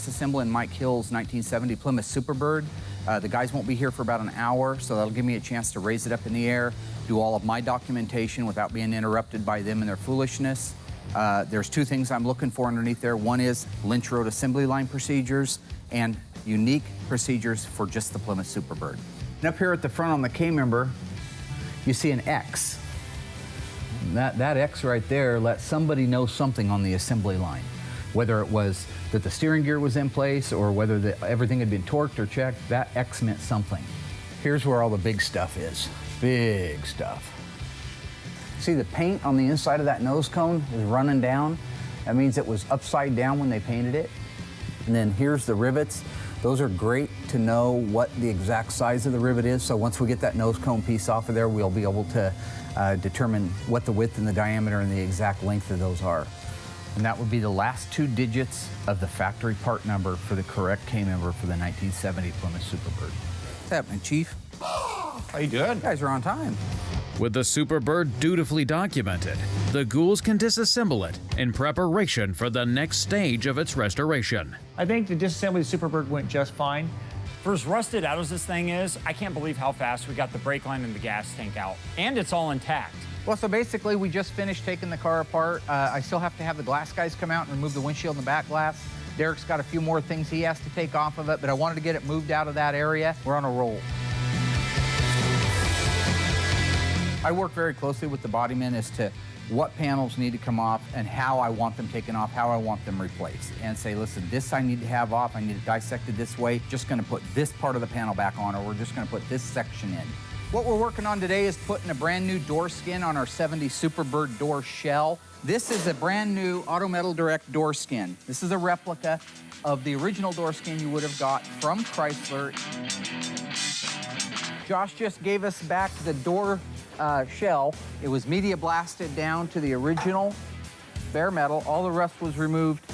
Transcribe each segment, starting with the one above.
disassembling Mike Hill's 1970 Plymouth Super Bird. The guys won't be here for about an hour, so that'll give me a chance to raise it up in the air, do all of my documentation without being interrupted by them and their foolishness. There's two things I'm looking for underneath there. One is Lynch Road assembly line procedures and unique procedures for just the Plymouth Super Bird. And up here at the front on the K-member, you see an X. That X right there lets somebody know something on the assembly line. Whether it was that the steering gear was in place or whether everything had been torqued or checked, that X meant something. Here's where all the big stuff is. Big stuff. See the paint on the inside of that nose cone is running down. That means it was upside down when they painted it. And then here's the rivets. Those are great to know what the exact size of the rivet is. So once we get that nose cone piece off of there, we'll be able to determine what the width and the diameter and the exact length of those are. And that would be the last two digits of the factory part number for the correct K-member for the 1970 Plymouth Super Bird. What's happening, Chief? How you doing? You guys are on time. With the Super Bird dutifully documented, the ghouls can disassemble it in preparation for the next stage of its restoration. I think the disassembly of the Super Bird went just fine. For as rusted out as this thing is, I can't believe how fast we got the brake line and the gas tank out. And it's all intact. Well, so basically, we just finished taking the car apart. I still have to have the glass guys come out and remove the windshield and the back glass. Derek's got a few more things he has to take off of it, but I wanted to get it moved out of that area. We're on a roll. I work very closely with the bodymen as to what panels need to come off and how I want them taken off, how I want them replaced. And say, listen, this I need to have off, I need it dissected this way, just gonna put this part of the panel back on, or we're just gonna put this section in. What we're working on today is putting a brand new door skin on our 70 Super Bird door shell. This is a brand new Auto Metal Direct door skin. This is a replica of the original door skin you would have got from Chrysler. Josh just gave us back the door shell. It was media blasted down to the original bare metal. All the rust was removed.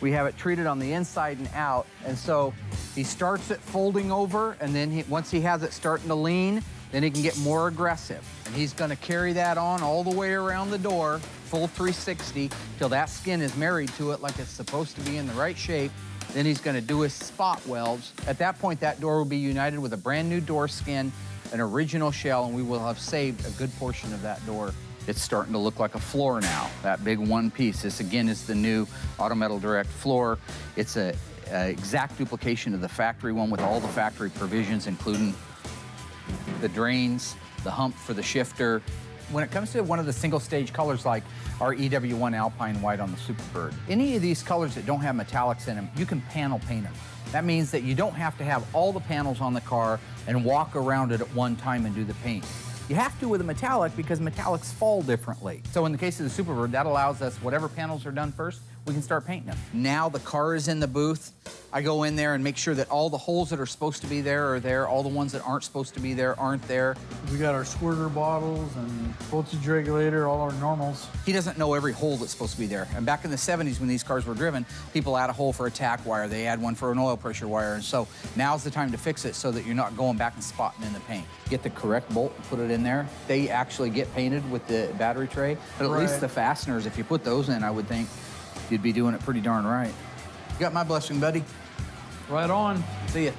We have it treated on the inside and out. And so he starts it folding over, and then once he has it starting to lean, then he can get more aggressive. And he's gonna carry that on all the way around the door, full 360, till that skin is married to it like it's supposed to be in the right shape. Then he's gonna do his spot welds. At that point, that door will be united with a brand new door skin, an original shell, and we will have saved a good portion of that door. It's starting to look like a floor now, that big one piece. This, again, is the new Auto Metal Direct floor. It's a exact duplication of the factory one with all the factory provisions, including the drains, the hump for the shifter. When it comes to one of the single stage colors like our EW1 Alpine White on the Super Bird, any of these colors that don't have metallics in them, you can panel paint them. That means that you don't have to have all the panels on the car and walk around it at one time and do the paint. You have to with a metallic because metallics fall differently. So in the case of the Super Bird, that allows us, whatever panels are done first, we can start painting them. Now the car is in the booth. I go in there and make sure that all the holes that are supposed to be there are there, all the ones that aren't supposed to be there aren't there. We got our squirter bottles and voltage regulator, all our normals. He doesn't know every hole that's supposed to be there. And back in the 70s when these cars were driven, people add a hole for a tack wire, they add one for an oil pressure wire, and so now's the time to fix it so that you're not going back and spotting in the paint. Get the correct bolt and put it in there. They actually get painted with the battery tray, but at least the fasteners, if you put those in, I would think you'd be doing it pretty darn right. You got my blessing, buddy. Right on. See ya.